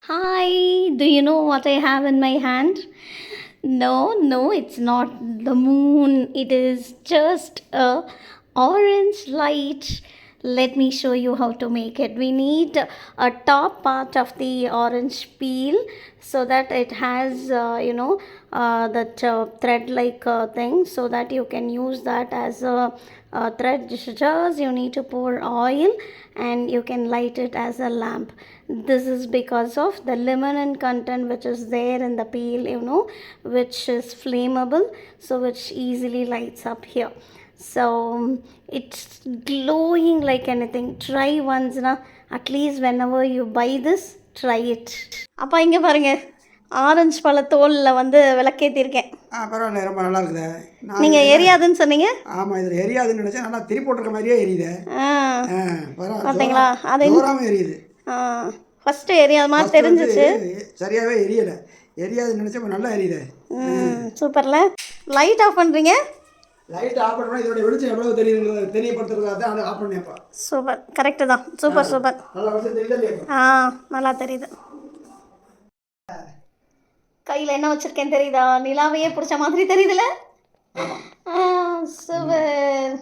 Hi, do you know what I have in my hand? No, it's not the moon. It is just a orange light. Let me show you how to make it. We need a top part of the orange peel so that it has, that thread like thing so that you can use that as a thread. Just you need to pour oil and you can light it as a lamp. This is because of the limonene content which is there in the peel, which is flammable, so which easily lights up here. So it's glowing like anything. Try once na, at least whenever you buy this, try it. அப்பா இங்கே பாருங்க, orange பழ தோலில் வந்து விளக்கேற்றிருக்கேன். பரவாயில்ல, ரொம்ப நல்லா இருக்குதே. நீங்கள் எரியாதுன்னு சொன்னீங்க. ஆமாம், இதில் எரியாதுன்னு நினச்சேன். நல்லா திரி போட்டிருக்க மாதிரியே எரியுது. பார்த்தீங்களா? அது தூராமல் எரியுது. ஃபஸ்ட்டு எரியாத மாதிரி தெரிஞ்சிச்சு. சரியாகவே எரியலை. எரியாதுன்னு நினச்சப்போ நல்லா எரியுது. சூப்பரில். லைட் ஆஃப் பண்ணுறீங்க. லைட் ஆஃப் பண்ணால் இதோட வெளிச்சம் எவ்வளோ தெரியுது தெரியப்படுத்துறதுக்காக தான் அதை ஆஃப் பண்ணேன்ப்பா. சூப்பர், கரெக்டு தான். சூப்பர். நல்லா வெளிச்சம் தெரியுதா இல்லையா? நல்லா தெரியுது. கையில் என்ன வச்சுருக்கேன்னு தெரியுதா? நிலாவையே பிடிச்ச மாதிரி தெரியுதுல்ல? சூப்பர்.